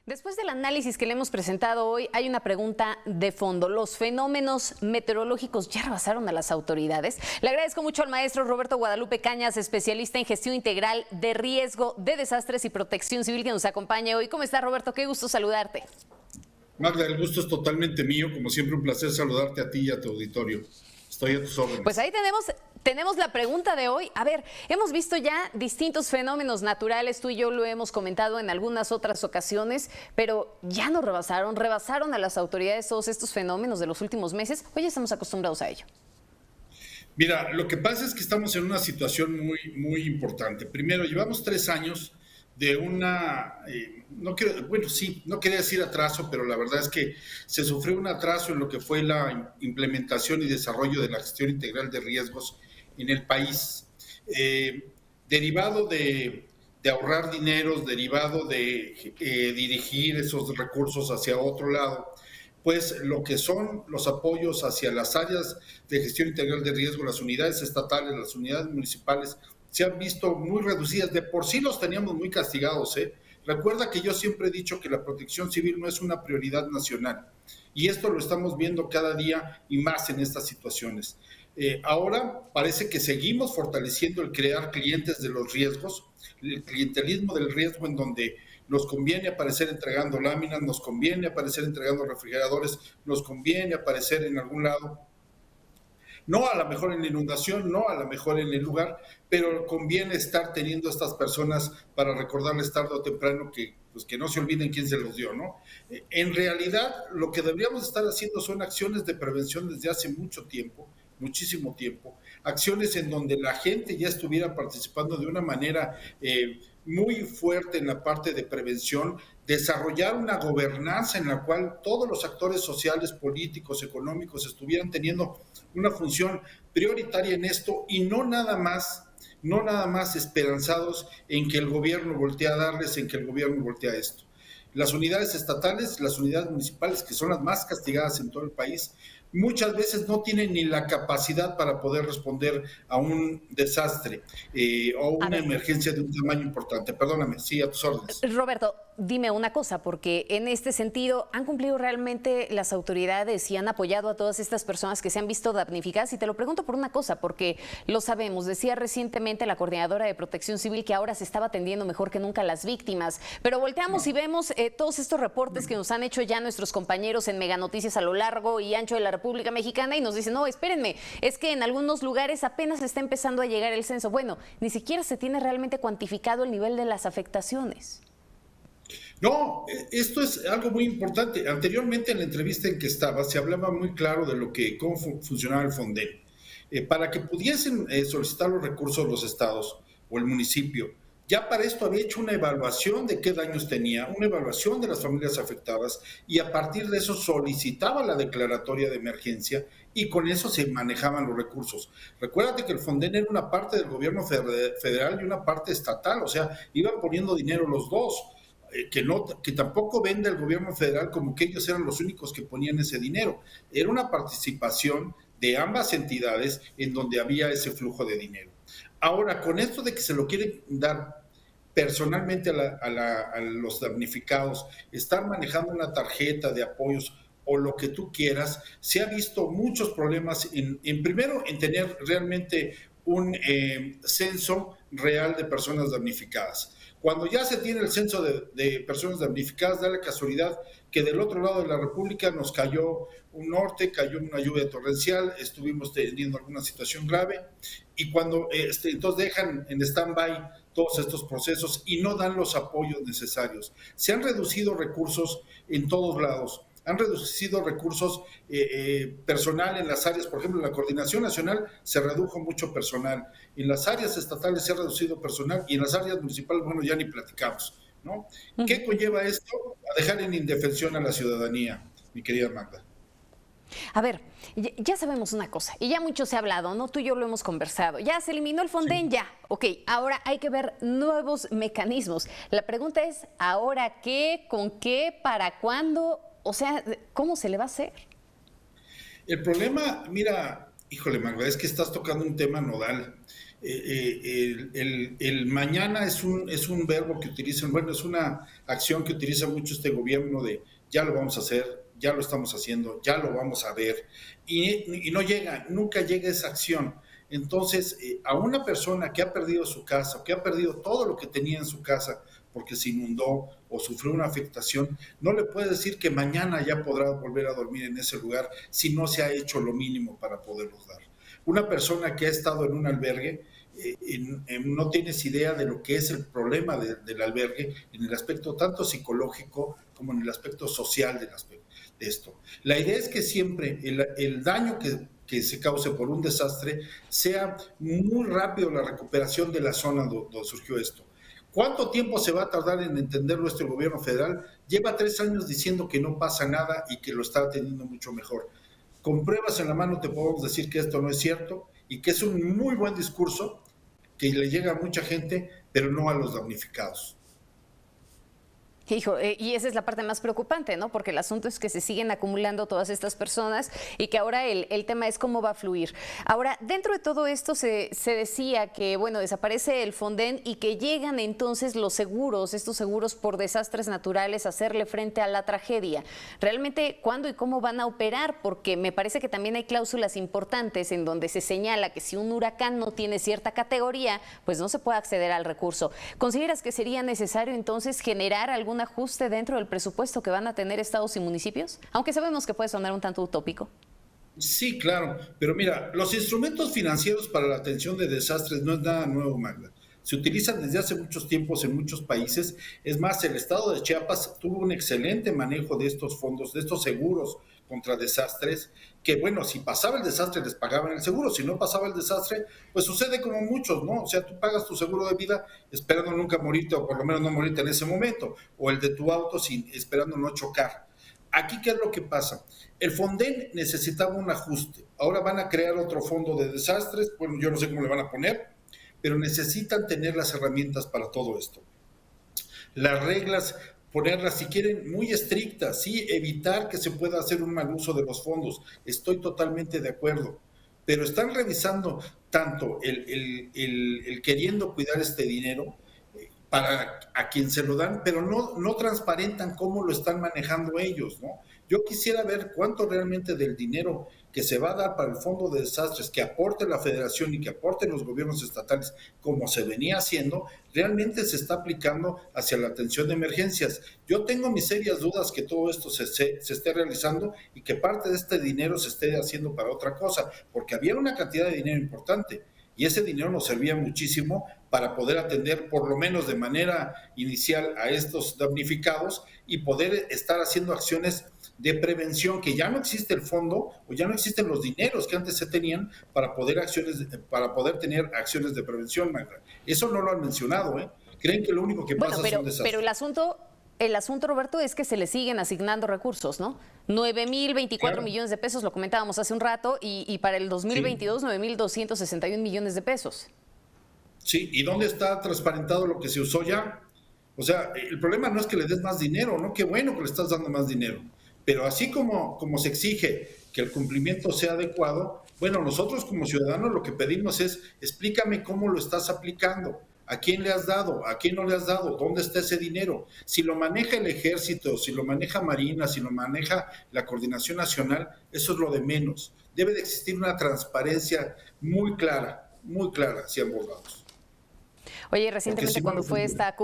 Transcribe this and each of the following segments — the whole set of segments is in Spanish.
Después del análisis que le hemos presentado hoy, hay una pregunta de fondo. ¿Los fenómenos meteorológicos ya rebasaron a las autoridades? Le agradezco mucho al maestro Roberto Guadalupe Cañas, especialista en gestión integral de riesgo de desastres y protección civil, que nos acompaña hoy. ¿Cómo está, Roberto? Qué gusto saludarte. Magda, el gusto es totalmente mío. Como siempre, un placer saludarte a ti y a tu auditorio. Estoy a tus órdenes. Pues ahí tenemos la pregunta de hoy. A ver, hemos visto ya distintos fenómenos naturales, tú y yo lo hemos comentado en algunas otras ocasiones, pero ya nos rebasaron a las autoridades todos estos fenómenos de los últimos meses. Hoy ya estamos acostumbrados a ello. Mira, lo que pasa es que estamos en una situación muy importante. Primero, llevamos 3 años de una, no quería decir atraso, pero la verdad es que se sufrió un atraso en lo que fue la implementación y desarrollo de la gestión integral de riesgos en el país, derivado de ahorrar dineros, derivado de dirigir esos recursos hacia otro lado. Pues lo que son los apoyos hacia las áreas de gestión integral de riesgo, las unidades estatales, las unidades municipales, se han visto muy reducidas. De por sí los teníamos muy castigados, ¿eh? Recuerda que yo siempre he dicho que la protección civil no es una prioridad nacional, y esto lo estamos viendo cada día y más en estas situaciones. Ahora parece que seguimos fortaleciendo el crear clientes de los riesgos, el clientelismo del riesgo, en donde nos conviene aparecer entregando láminas, nos conviene aparecer entregando refrigeradores, nos conviene aparecer en algún lado. No a lo mejor en la inundación, no a lo mejor en el lugar, pero conviene estar teniendo a estas personas para recordarles tarde o temprano que, pues, que no se olviden quién se los dio, ¿no? En realidad, lo que deberíamos estar haciendo son acciones de prevención desde hace mucho tiempo, muchísimo tiempo, acciones en donde la gente ya estuviera participando de una manera muy fuerte en la parte de prevención, desarrollar una gobernanza en la cual todos los actores sociales, políticos, económicos estuvieran teniendo una función prioritaria en esto, y no nada más esperanzados en que el gobierno voltee a darles, en que el gobierno voltee a esto. Las unidades estatales, las unidades municipales, que son las más castigadas en todo el país, muchas veces no tienen ni la capacidad para poder responder a un desastre o una emergencia de un tamaño importante. Perdóname, sí, a tus órdenes. Roberto, dime una cosa, porque en este sentido, ¿han cumplido realmente las autoridades y han apoyado a todas estas personas que se han visto damnificadas? Y te lo pregunto por una cosa, porque lo sabemos, decía recientemente la coordinadora de Protección Civil que ahora se estaba atendiendo mejor que nunca a las víctimas, pero volteamos y vemos todos estos reportes que nos han hecho ya nuestros compañeros en Mega Noticias a lo largo y ancho de la República Mexicana, y nos dicen, no, espérenme, es que en algunos lugares apenas está empezando a llegar el censo. Bueno, ni siquiera se tiene realmente cuantificado el nivel de las afectaciones. No, esto es algo muy importante. Anteriormente, en la entrevista en que estaba, se hablaba muy claro de cómo funcionaba el Fonden. Para que pudiesen solicitar los recursos los estados o el municipio, ya para esto había hecho una evaluación de qué daños tenía, una evaluación de las familias afectadas, y a partir de eso solicitaba la declaratoria de emergencia, y con eso se manejaban los recursos. Recuérdate que el Fonden era una parte del gobierno federal y una parte estatal, o sea, iban poniendo dinero los dos. Que tampoco vende el gobierno federal como que ellos eran los únicos que ponían ese dinero. Era una participación de ambas entidades en donde había ese flujo de dinero. Ahora, con esto de que se lo quieren dar personalmente a los damnificados, estar manejando una tarjeta de apoyos o lo que tú quieras, se ha visto muchos problemas primero en tener realmente un censo real de personas damnificadas. Cuando ya se tiene el censo de personas damnificadas, da la casualidad que del otro lado de la República nos cayó un norte, cayó una lluvia torrencial, estuvimos teniendo alguna situación grave, y cuando entonces dejan en stand-by todos estos procesos y no dan los apoyos necesarios. Se han reducido recursos en todos lados. Han reducido recursos personal en las áreas, por ejemplo, en la Coordinación Nacional se redujo mucho personal, en las áreas estatales se ha reducido personal, y en las áreas municipales, bueno, ya ni platicamos, ¿no? ¿Qué conlleva esto? A dejar en indefensión a la ciudadanía, mi querida Magda. A ver, ya sabemos una cosa, y ya mucho se ha hablado, ¿no? Tú y yo lo hemos conversado. Ya se eliminó el Fonden, sí. Ya. Ok, ahora hay que ver nuevos mecanismos. La pregunta es, ¿ahora qué? ¿Con qué? ¿Para cuándo? O sea, ¿cómo se le va a hacer? El problema, mira, híjole, Magda, es que estás tocando un tema nodal. El mañana es un verbo que utilizan, bueno, es una acción que utiliza mucho este gobierno de ya lo vamos a hacer, ya lo estamos haciendo, ya lo vamos a ver, y no llega, nunca llega esa acción. Entonces, a una persona que ha perdido su casa, que ha perdido todo lo que tenía en su casa porque se inundó o sufrió una afectación, no le puede decir que mañana ya podrá volver a dormir en ese lugar si no se ha hecho lo mínimo para poderlos dar. Una persona que ha estado en un albergue, no tienes idea de lo que es el problema del albergue en el aspecto tanto psicológico como en el aspecto social de esto. La idea es que siempre el daño que se cause por un desastre sea muy rápido la recuperación de la zona donde surgió esto. ¿Cuánto tiempo se va a tardar en entenderlo este gobierno federal? Lleva 3 años diciendo que no pasa nada y que lo está teniendo mucho mejor. Con pruebas en la mano te podemos decir que esto no es cierto y que es un muy buen discurso que le llega a mucha gente, pero no a los damnificados. Hijo, y esa es la parte más preocupante, ¿no? Porque el asunto es que se siguen acumulando todas estas personas y que ahora el tema es cómo va a fluir. Ahora, dentro de todo esto se decía que, bueno, desaparece el Fonden y que llegan entonces los seguros, estos seguros por desastres naturales, a hacerle frente a la tragedia. Realmente, ¿cuándo y cómo van a operar? Porque me parece que también hay cláusulas importantes en donde se señala que si un huracán no tiene cierta categoría, pues no se puede acceder al recurso. ¿Consideras que sería necesario entonces generar algún ajuste dentro del presupuesto que van a tener estados y municipios? Aunque sabemos que puede sonar un tanto utópico. Sí, claro, pero mira, los instrumentos financieros para la atención de desastres no es nada nuevo, Magda. Se utilizan desde hace muchos tiempos en muchos países. Es más, el estado de Chiapas tuvo un excelente manejo de estos fondos, de estos seguros contra desastres, que bueno, si pasaba el desastre les pagaban el seguro, si no pasaba el desastre, pues sucede como muchos, ¿no? O sea, tú pagas tu seguro de vida esperando nunca morirte o por lo menos no morirte en ese momento, o el de tu auto esperando no chocar. Aquí, ¿qué es lo que pasa? El Fonden necesitaba un ajuste. Ahora van a crear otro fondo de desastres. Bueno, yo no sé cómo le van a poner, pero necesitan tener las herramientas para todo esto. Las reglas, ponerlas, si quieren, muy estrictas, sí, evitar que se pueda hacer un mal uso de los fondos. Estoy totalmente de acuerdo. Pero están revisando tanto el queriendo cuidar este dinero para a quien se lo dan, pero no transparentan cómo lo están manejando ellos, ¿no? Yo quisiera ver cuánto realmente del dinero que se va a dar para el Fondo de Desastres, que aporte la Federación y que aporten los gobiernos estatales, como se venía haciendo, realmente se está aplicando hacia la atención de emergencias. Yo tengo mis serias dudas que todo esto se esté realizando y que parte de este dinero se esté haciendo para otra cosa, porque había una cantidad de dinero importante y ese dinero nos servía muchísimo para poder atender por lo menos de manera inicial a estos damnificados y poder estar haciendo acciones de prevención, que ya no existe el fondo o ya no existen los dineros que antes se tenían para poder tener acciones de prevención, Magda. Eso no lo han mencionado, ¿eh? Creen que lo único que pasa son desastres. Pero el asunto, Roberto, es que se le siguen asignando recursos, ¿no? 9,024 millones de pesos, lo comentábamos hace un rato, y para el 2022, 9,261 millones de pesos. Sí, ¿y dónde está transparentado lo que se usó ya? O sea, el problema no es que le des más dinero, ¿no? Qué bueno que le estás dando más dinero. Pero así como se exige que el cumplimiento sea adecuado, bueno, nosotros como ciudadanos lo que pedimos es, explícame cómo lo estás aplicando. ¿A quién le has dado? ¿A quién no le has dado? ¿Dónde está ese dinero? Si lo maneja el ejército, si lo maneja Marina, si lo maneja la Coordinación Nacional, eso es lo de menos. Debe de existir una transparencia muy clara hacia ambos lados. Oye, recientemente cuando fue esta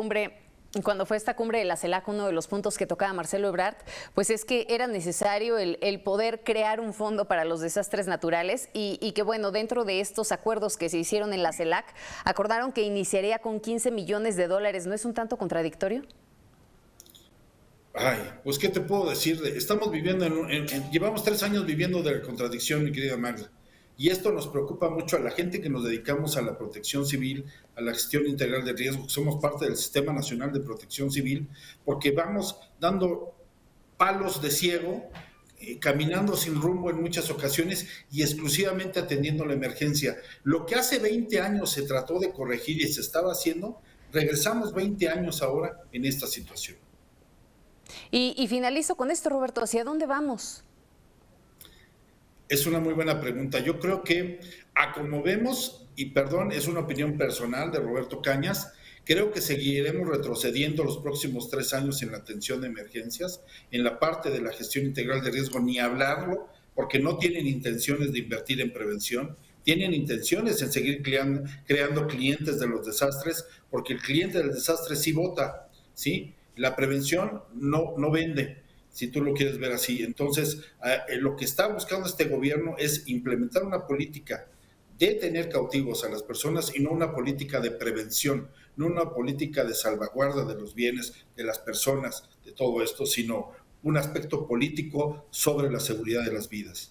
cumbre de la CELAC, uno de los puntos que tocaba Marcelo Ebrard, pues es que era necesario el poder crear un fondo para los desastres naturales y que, bueno, dentro de estos acuerdos que se hicieron en la CELAC, acordaron que iniciaría con 15 millones de dólares. ¿No es un tanto contradictorio? Ay, pues, ¿qué te puedo decir? Estamos viviendo llevamos 3 años viviendo de la contradicción, mi querida Magda. Y esto nos preocupa mucho a la gente que nos dedicamos a la protección civil, a la gestión integral de riesgo, que somos parte del Sistema Nacional de Protección Civil, porque vamos dando palos de ciego, caminando sin rumbo en muchas ocasiones y exclusivamente atendiendo la emergencia. Lo que hace 20 años se trató de corregir y se estaba haciendo, regresamos 20 años ahora en esta situación. Y finalizo con esto, Roberto, ¿hacia dónde vamos? Es una muy buena pregunta. Yo creo que, a como vemos, y perdón, es una opinión personal de Roberto Cañas, creo que seguiremos retrocediendo los próximos 3 años en la atención de emergencias, en la parte de la gestión integral de riesgo, ni hablarlo, porque no tienen intenciones de invertir en prevención, tienen intenciones en seguir creando clientes de los desastres, porque el cliente del desastre sí vota, ¿sí? La prevención no vende, si tú lo quieres ver así. Entonces, lo que está buscando este gobierno es implementar una política de tener cautivos a las personas y no una política de prevención, no una política de salvaguarda de los bienes de las personas, de todo esto, sino un aspecto político sobre la seguridad de las vidas.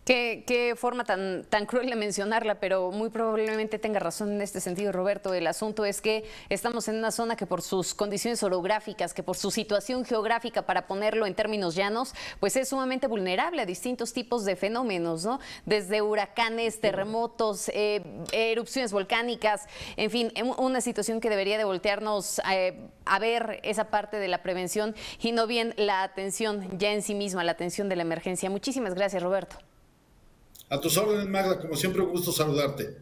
Qué forma tan cruel de mencionarla, pero muy probablemente tenga razón en este sentido, Roberto. El asunto es que estamos en una zona que por sus condiciones orográficas, que por su situación geográfica, para ponerlo en términos llanos, pues es sumamente vulnerable a distintos tipos de fenómenos, ¿no? Desde huracanes, terremotos, erupciones volcánicas, en fin, una situación que debería de voltearnos a ver esa parte de la prevención y no bien la atención ya en sí misma, la atención de la emergencia. Muchísimas gracias, Roberto. A tus órdenes, Magda, como siempre, un gusto saludarte.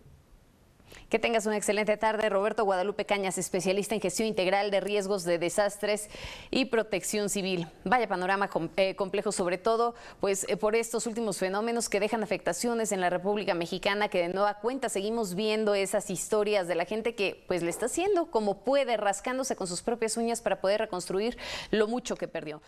Que tengas una excelente tarde. Roberto Guadalupe Cañas, especialista en gestión integral de riesgos de desastres y protección civil. Vaya panorama complejo, sobre todo pues por estos últimos fenómenos que dejan afectaciones en la República Mexicana, que de nueva cuenta seguimos viendo esas historias de la gente que pues le está haciendo como puede, rascándose con sus propias uñas para poder reconstruir lo mucho que perdió.